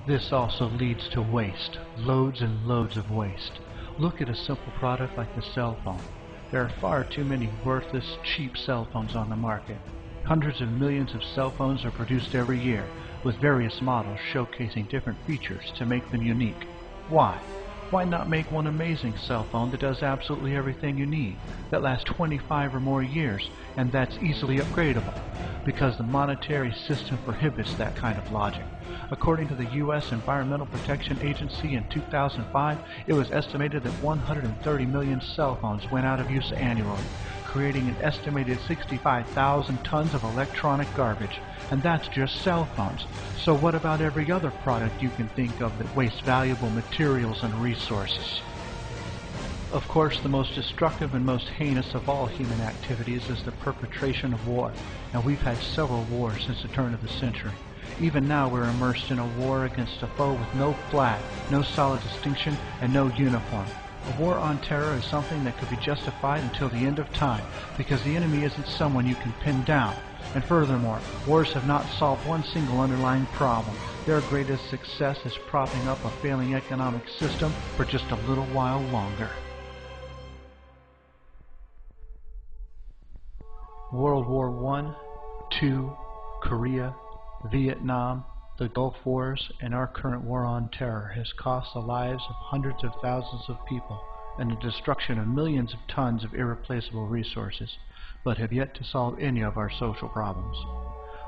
This also leads to waste, loads and loads of waste. Look at a simple product like the cell phone. There are far too many worthless, cheap cell phones on the market. Hundreds of millions of cell phones are produced every year, with various models showcasing different features to make them unique. Why? Why not make one amazing cell phone that does absolutely everything you need, that lasts 25 or more years, and that's easily upgradable? Because the monetary system prohibits that kind of logic. According to the U.S. Environmental Protection Agency in 2005, it was estimated that 130 million cell phones went out of use annually, creating an estimated 65,000 tons of electronic garbage. And that's just cell phones. So what about every other product you can think of that wastes valuable materials and resources? Of course, the most destructive and most heinous of all human activities is the perpetration of war, and we've had several wars since the turn of the century. Even now we're immersed in a war against a foe with no flag, no solid distinction, and no uniform. A war on terror is something that could be justified until the end of time, because the enemy isn't someone you can pin down. And furthermore, wars have not solved one single underlying problem. Their greatest success is propping up a failing economic system for just a little while longer. World War I, II, Korea, Vietnam, the Gulf Wars, and our current war on terror has cost the lives of hundreds of thousands of people and the destruction of millions of tons of irreplaceable resources, but have yet to solve any of our social problems.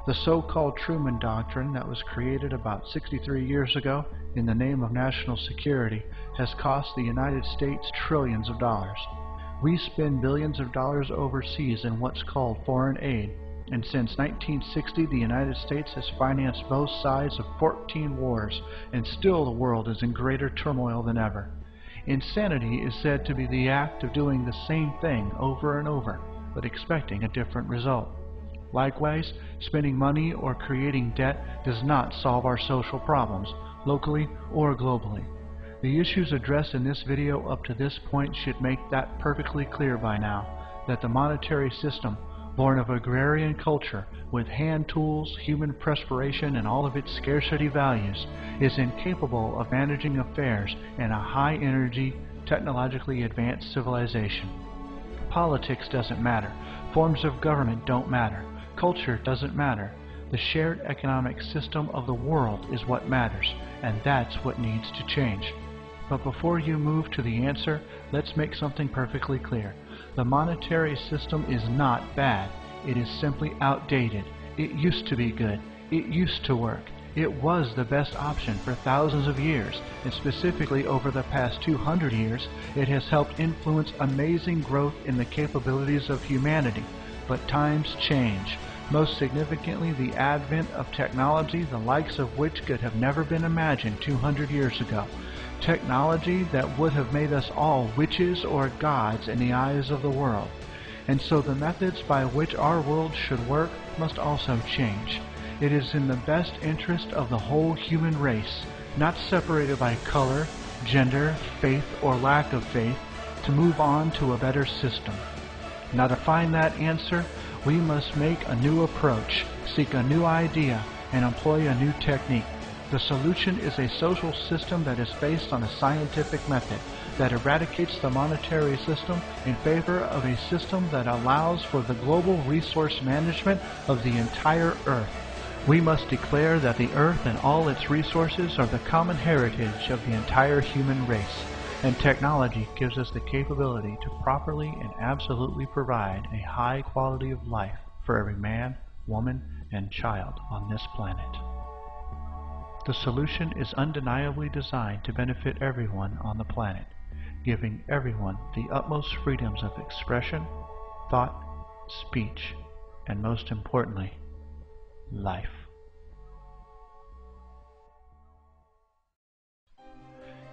The so-called Truman Doctrine that was created about 63 years ago in the name of national security has cost the United States trillions of dollars. We spend billions of dollars overseas in what's called foreign aid, and since 1960 the United States has financed both sides of 14 wars, and still the world is in greater turmoil than ever. Insanity is said to be the act of doing the same thing over and over, but expecting a different result. Likewise, spending money or creating debt does not solve our social problems, locally or globally. The issues addressed in this video up to this point should make that perfectly clear by now, that the monetary system, born of agrarian culture, with hand tools, human perspiration, and all of its scarcity values, is incapable of managing affairs in a high-energy, technologically advanced civilization. Politics doesn't matter. Forms of government don't matter. Culture doesn't matter. The shared economic system of the world is what matters, and that's what needs to change. But before you move to the answer, let's make something perfectly clear. The monetary system is not bad. It is simply outdated. It used to be good. It used to work. It was the best option for thousands of years, and specifically over the past 200 years, it has helped influence amazing growth in the capabilities of humanity. But times change. Most significantly, the advent of technology, the likes of which could have never been imagined 200 years ago. Technology that would have made us all witches or gods in the eyes of the world. And so the methods by which our world should work must also change. It is in the best interest of the whole human race, not separated by color, gender, faith, or lack of faith, to move on to a better system. Now to find that answer, we must make a new approach, seek a new idea, and employ a new technique. The solution is a social system that is based on a scientific method that eradicates the monetary system in favor of a system that allows for the global resource management of the entire Earth. We must declare that the Earth and all its resources are the common heritage of the entire human race, and technology gives us the capability to properly and absolutely provide a high quality of life for every man, woman, and child on this planet. The solution is undeniably designed to benefit everyone on the planet, giving everyone the utmost freedoms of expression, thought, speech, and most importantly, life.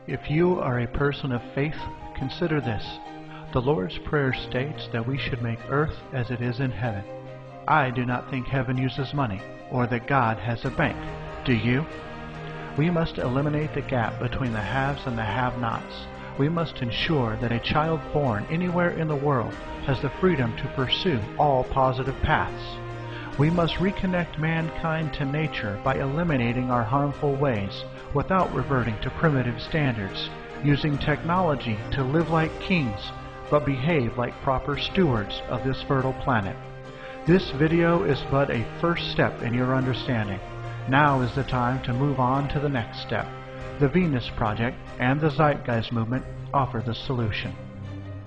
If you are a person of faith, consider this. The Lord's Prayer states that we should make earth as it is in heaven. I do not think heaven uses money, or that God has a bank. Do you? We must eliminate the gap between the haves and the have-nots. We must ensure that a child born anywhere in the world has the freedom to pursue all positive paths. We must reconnect mankind to nature by eliminating our harmful ways without reverting to primitive standards, using technology to live like kings but behave like proper stewards of this fertile planet. This video is but a first step in your understanding. Now is the time to move on to the next step. The Venus Project and the Zeitgeist Movement offer the solution.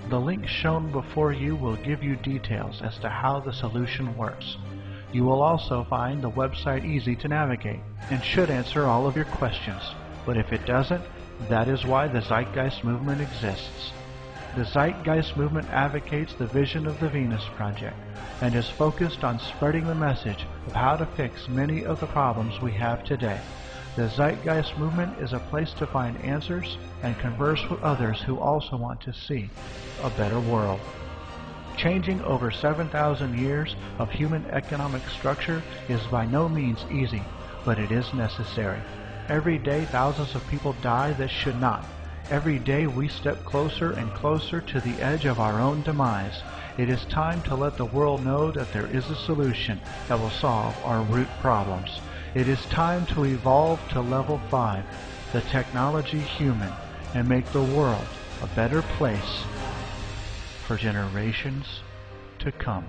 The link shown before you will give you details as to how the solution works. You will also find the website easy to navigate and should answer all of your questions. But if it doesn't, that is why the Zeitgeist Movement exists. The Zeitgeist Movement advocates the vision of the Venus Project and is focused on spreading the message of how to fix many of the problems we have today. The Zeitgeist Movement is a place to find answers and converse with others who also want to see a better world. Changing over 7,000 years of human economic structure is by no means easy, but it is necessary. Every day thousands of people die that should not. Every day we step closer and closer to the edge of our own demise. It is time to let the world know that there is a solution that will solve our root problems. It is time to evolve to level 5, the technology human, and make the world a better place for generations to come.